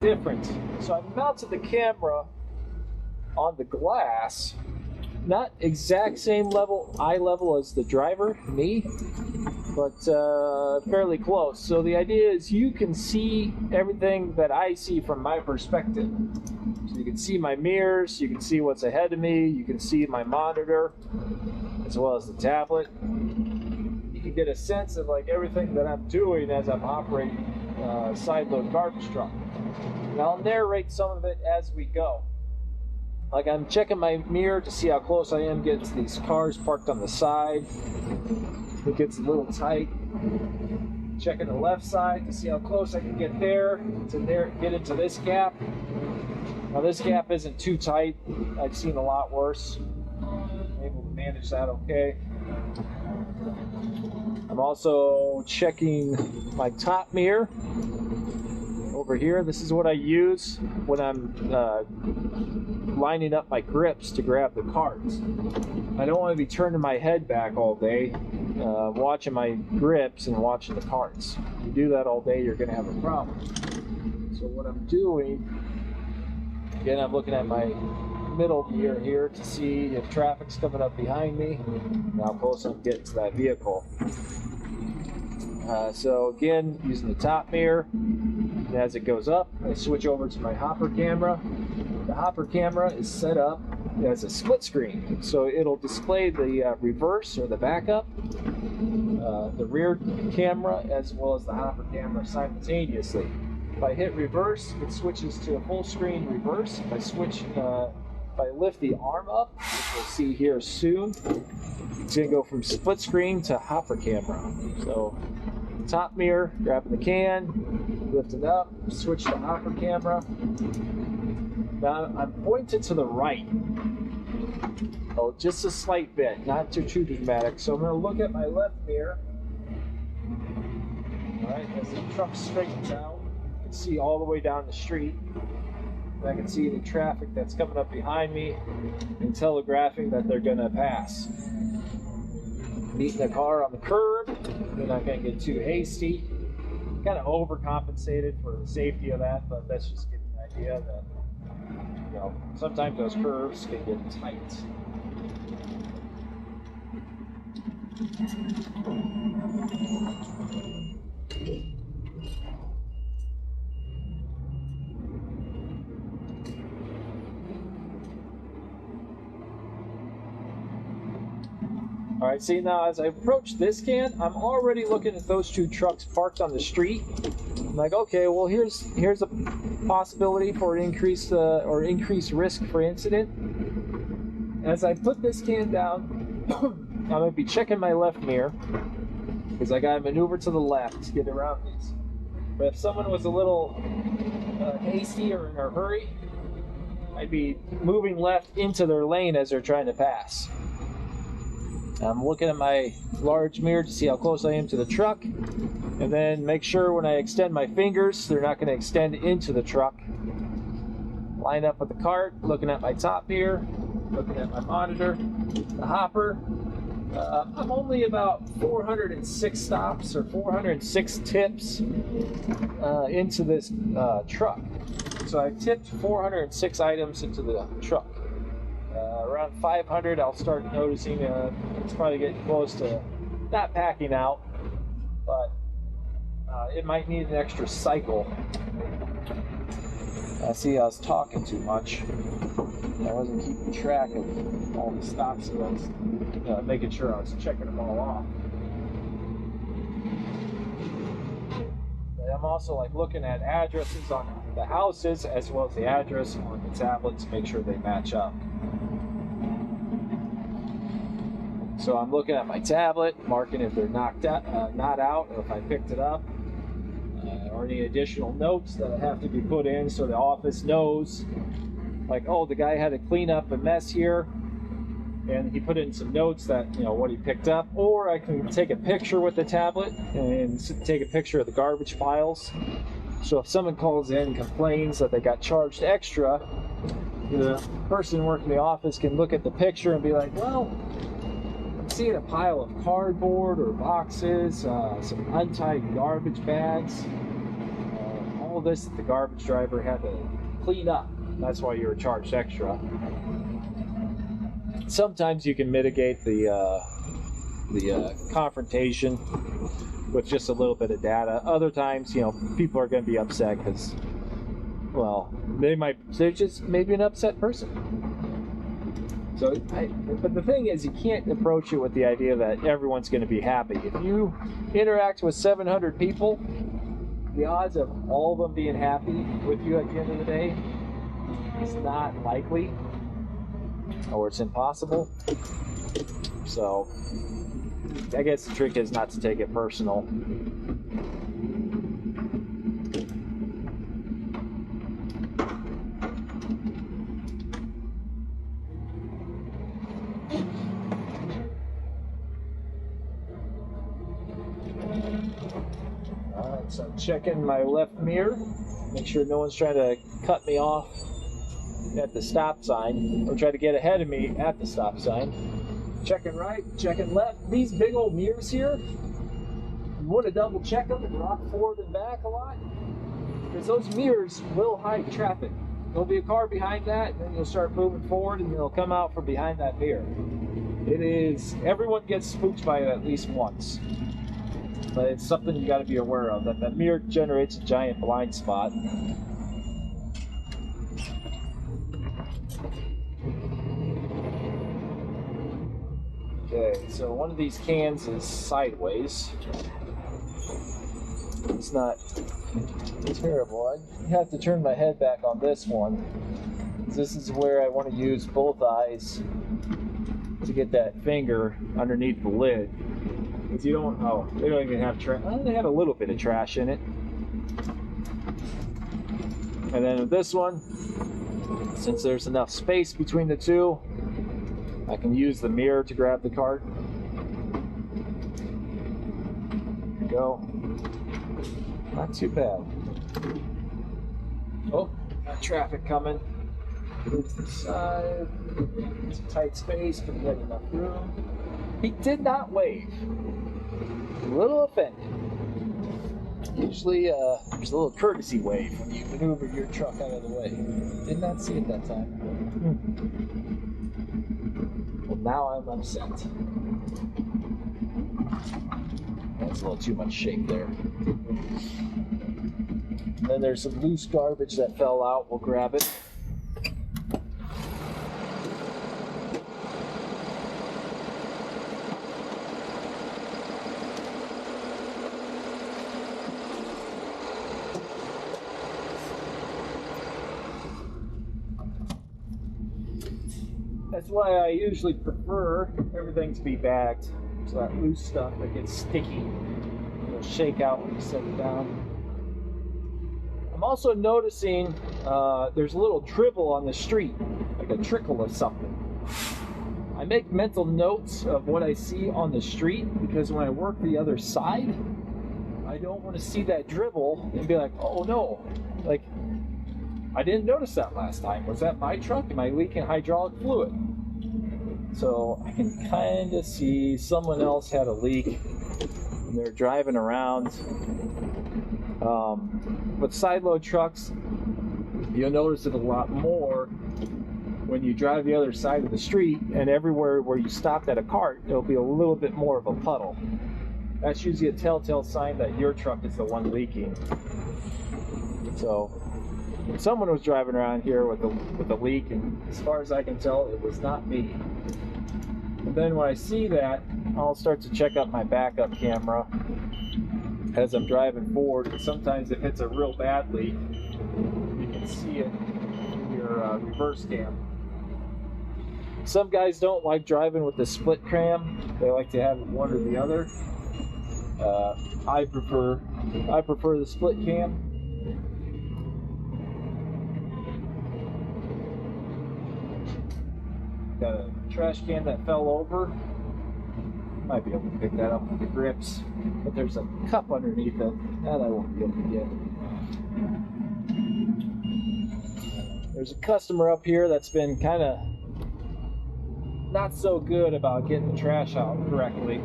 different. So I mounted the camera on the glass, not exact same level, eye level as the driver, me, but fairly close. So the idea is you can see everything that I see from my perspective. So you can see my mirrors, you can see what's ahead of me, you can see my monitor, as well as the tablet. You can get a sense of like everything that I'm doing as I'm operating side load garbage truck. And I'll narrate some of it as we go. Like I'm checking my mirror to see how close I am getting to these cars parked on the side. It gets a little tight. Checking the left side to see how close I can get there, get into this gap. Now this gap isn't too tight. I've seen a lot worse. I'm able to manage that okay. I'm also checking my top mirror over here. This is what I use when I'm lining up my grips to grab the carts. I don't want to be turning my head back all day, watching my grips and watching the carts. If you do that all day, you're going to have a problem. So what I'm doing, again, I'm looking at my middle mirror here to see if traffic's coming up behind me and how close I'm getting to that vehicle. So again, using the top mirror, and as it goes up, I switch over to my hopper camera. The hopper camera is set up as a split screen, so it'll display the reverse or the backup, the rear camera, as well as the hopper camera simultaneously. If I hit reverse, it switches to a full screen reverse. If I lift the arm up, which we'll see here soon, it's going to go from split screen to hopper camera. So top mirror, grabbing the can, lifting up, switch to hopper camera. Now I'm pointed to the right. Oh, just a slight bit, not too dramatic. So I'm going to look at my left mirror. All right, as the truck straightens out, you can see all the way down the street. And I can see the traffic that's coming up behind me and telegraphing that they're going to pass. Meeting the car on the curb, they're not going to get too hasty. Kind of overcompensated for the safety of that, but that's just giving an idea that, you know, sometimes those curves can get tight. All right, see now as I approach this can, I'm already looking at those two trucks parked on the street. I'm like, okay, well here's a possibility for an increased risk for incident. As I put this can down, I'm gonna be checking my left mirror because I gotta maneuver to the left to get around these. But if someone was a little hasty or in a hurry, I'd be moving left into their lane as they're trying to pass. I'm looking at my large mirror to see how close I am to the truck, and then make sure when I extend my fingers, they're not going to extend into the truck. Line up with the cart, looking at my top mirror, looking at my monitor, the hopper. I'm only about 406 stops or 406 tips into this truck. So I tipped 406 items into the truck. Around 500, I'll start noticing it's probably getting close to not packing out, but it might need an extra cycle. I see I was talking too much. I wasn't keeping track of all the stops, so I was making sure I was checking them all off. But I'm also like looking at addresses on the houses as well as the address on the tablet to make sure they match up. So I'm looking at my tablet, marking if they're not out, or if I picked it up, or any additional notes that have to be put in so the office knows, like, oh, the guy had to clean up a mess here, and he put in some notes that, you know, what he picked up. Or I can take a picture with the tablet and take a picture of the garbage piles. So if someone calls in and complains that they got charged extra, the person working the office can look at the picture and be like, well, seeing a pile of cardboard or boxes, some untied garbage bags, all of this that the garbage driver had to clean up. That's why you were charged extra. Sometimes you can mitigate the confrontation with just a little bit of data. Other times, you know, people are going to be upset because, well, they're just maybe an upset person. So, but the thing is, you can't approach it with the idea that everyone's going to be happy. If you interact with 700 people, the odds of all of them being happy with you at the end of the day is not likely, or it's impossible. So, I guess the trick is not to take it personal. Alright, so I'm checking my left mirror, make sure no one's trying to cut me off at the stop sign, or try to get ahead of me at the stop sign. Checking right, checking left. These big old mirrors here, you want to double check them and rock forward and back a lot, because those mirrors will hide traffic. There'll be a car behind that, and then you'll start moving forward and they'll come out from behind that mirror. Everyone gets spooked by it at least once. But it's something you got to be aware of, that mirror generates a giant blind spot. Okay, so one of these cans is sideways. It's not terrible. I have to turn my head back on this one. This is where I want to use both eyes to get that finger underneath the lid. Because you don't, they don't even have trash. They have a little bit of trash in it. And then with this one, since there's enough space between the two, I can use the mirror to grab the cart. There we go. Not too bad. Oh, got traffic coming. Move to the side. It's a tight space, but we got enough room. He did not wave. A little offended. Usually, there's a little courtesy wave when you maneuver your truck out of the way. Did not see it that time. Well, now I'm upset. That's a little too much shake there. And then there's some loose garbage that fell out. We'll grab it. That's why I usually prefer everything to be bagged, so that loose stuff that gets sticky will shake out when you set it down. I'm also noticing there's a little dribble on the street, like a trickle of something. I make mental notes of what I see on the street, because when I work the other side, I don't want to see that dribble and be like, oh no, like, I didn't notice that last time. Was that my truck? Am I leaking hydraulic fluid? So I can kind of see someone else had a leak and they're driving around. With side load trucks, you'll notice it a lot more when you drive the other side of the street, and everywhere where you stopped at a cart, it'll be a little bit more of a puddle. That's usually a telltale sign that your truck is the one leaking. So someone was driving around here with a leak, and as far as I can tell, it was not me. And then when I see that, I'll start to check out my backup camera as I'm driving forward. And sometimes if it's a real bad leak, you can see it in your reverse cam. Some guys don't like driving with the split cam. They like to have one or the other. I prefer the split cam. Got a trash can that fell over. Might be able to pick that up with the grips, but there's a cup underneath it that I won't be able to get. There's a customer up here that's been kind of not so good about getting the trash out correctly.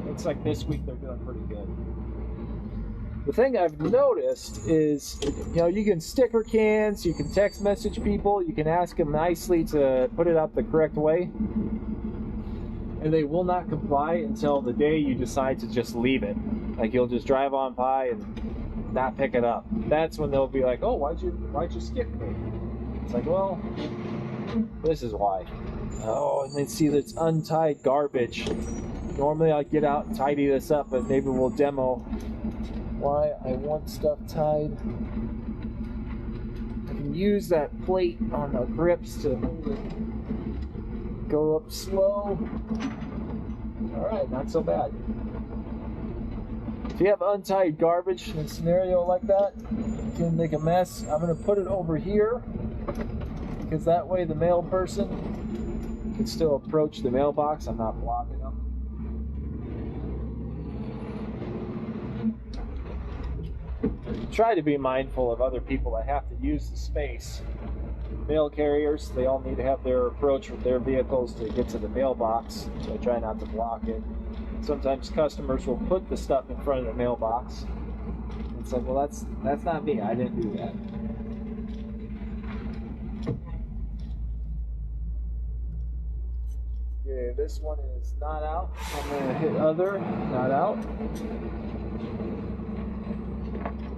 Looks like this week they're doing pretty good. The thing I've noticed is, you can sticker cans, you can text message people, you can ask them nicely to put it out the correct way, and they will not comply until the day you decide to just leave it. Like, you'll just drive on by and not pick it up. That's when they'll be like, oh, why'd you skip me? It's like, well, this is why. Oh, and then see that's untied garbage. Normally I'd get out and tidy this up, but maybe we'll demo why I want stuff tied. I can use that plate on the grips to hold it. Go up slow. Alright, not so bad. If you have untied garbage in a scenario like that, you can make a mess. I'm going to put it over here, because that way the mail person can still approach the mailbox. I'm not blocking them. Try to be mindful of other people that have to use the space. Mail carriers, they all need to have their approach with their vehicles to get to the mailbox, so I try not to block it. Sometimes customers will put the stuff in front of the mailbox. It's like, well, that's not me. I didn't do that. Okay, this one is not out. I'm going to hit other, not out.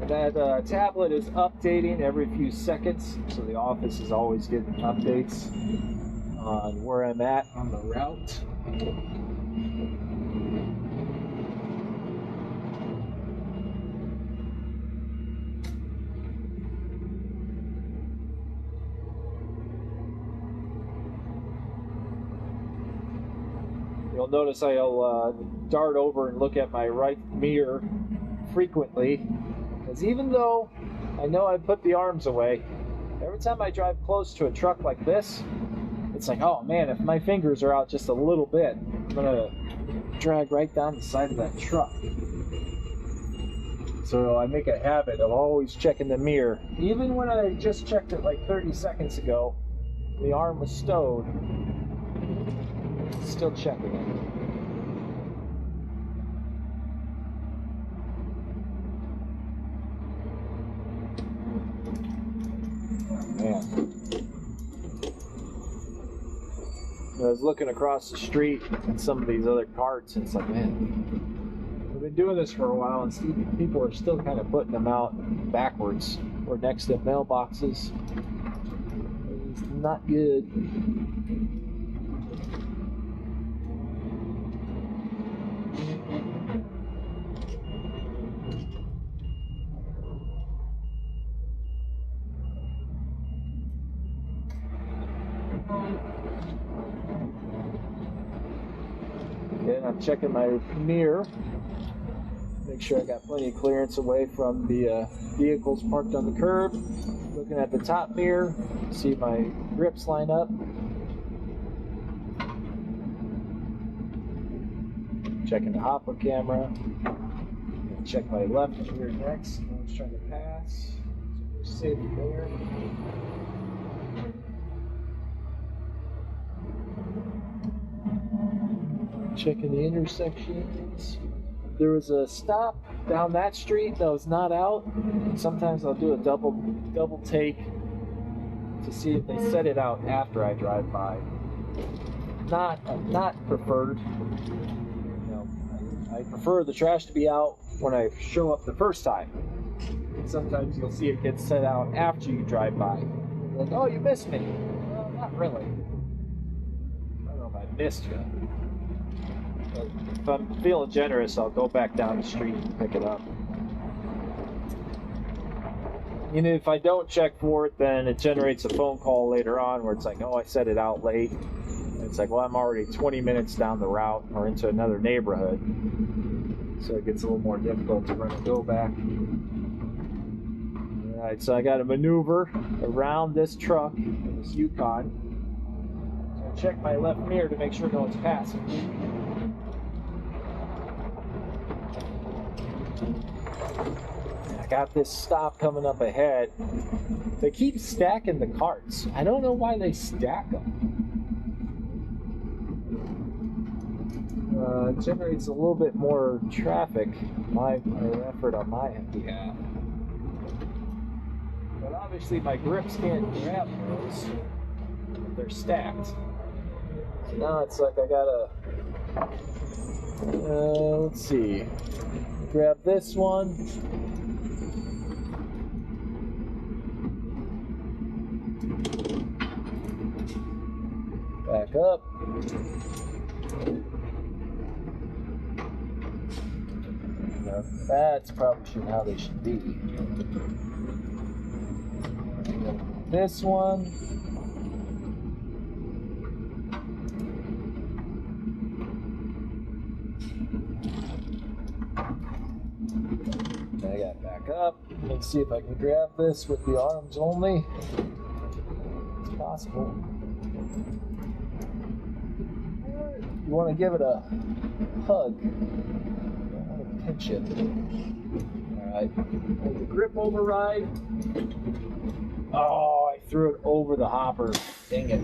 That tablet is updating every few seconds, so the office is always getting updates on where I'm at on the route. You'll notice I'll dart over and look at my right mirror frequently, because even though I know I put the arms away, every time I drive close to a truck like this, it's like, oh man, if my fingers are out just a little bit, I'm gonna drag right down the side of that truck. So I make a habit of always checking the mirror. Even when I just checked it like 30 seconds ago, the arm was stowed. Still checking it. Man. I was looking across the street at some of these other carts, and it's like, man, we've been doing this for a while, and people are still kind of putting them out backwards or next to mailboxes. It's not good. Okay, I'm checking my mirror. Make sure I got plenty of clearance away from the vehicles parked on the curb. Looking at the top mirror, see my grips line up. Checking the hopper camera. Check my left rear next. No one's trying to pass. So we're safe there. Checking the intersections. There was a stop down that street that was not out. Sometimes I'll do a double take to see if they set it out after I drive by. Not preferred. I prefer the trash to be out when I show up the first time. Sometimes you'll see it get set out after you drive by. Like, oh, you missed me. Well, not really. I don't know if I missed you. But if I'm feeling generous, I'll go back down the street and pick it up. And if I don't check for it, then it generates a phone call later on where it's like, oh, I set it out late. And it's like, well, I'm already 20 minutes down the route or into another neighborhood. So it gets a little more difficult to run and go back. Alright, so I got to maneuver around this truck, this Yukon. So I check my left mirror to make sure no one's passing. I got this stop coming up ahead. They keep stacking the carts. I don't know why they stack them. generates a little bit more traffic, my effort on my behalf. But obviously my grips can't grab those. They're stacked. So now it's like I gotta, let's see, grab this one. Back up. Now that's probably how they should be. This one. I got back up. Let's see if I can grab this with the arms only. It's possible. You want to give it a hug. You don't want to pinch it. Alright. The grip override. Oh, I threw it over the hopper. Dang it.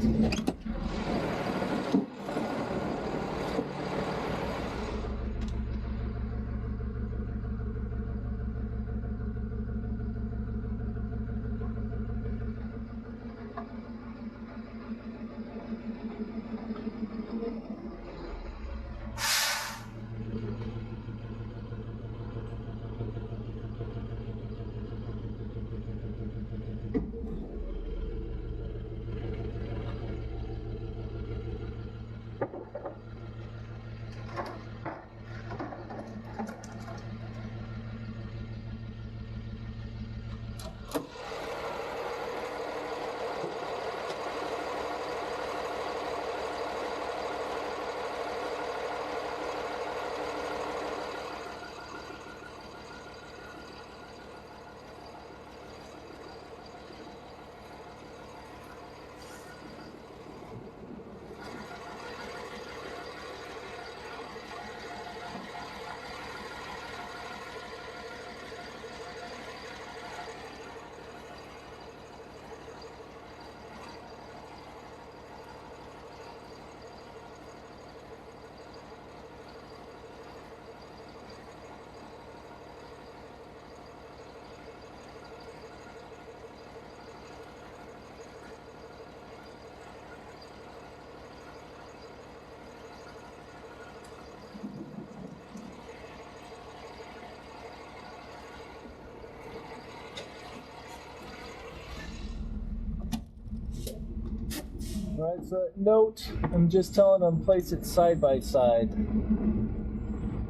Alright, so note, I'm just telling them place it side by side.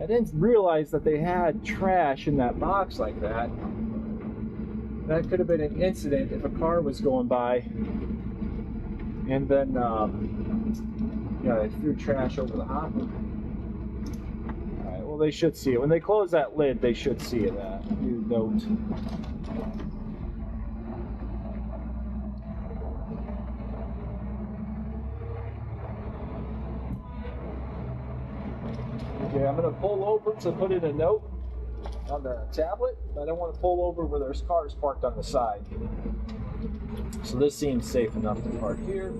I didn't realize that they had trash in that box like that. That could have been an incident if a car was going by and then they threw trash over the hopper. Alright, well they should see it. When they close that lid, they should see it. New note. Okay, I'm going to pull over to put in a note on the tablet. I don't want to pull over where there's cars parked on the side. So this seems safe enough to park here.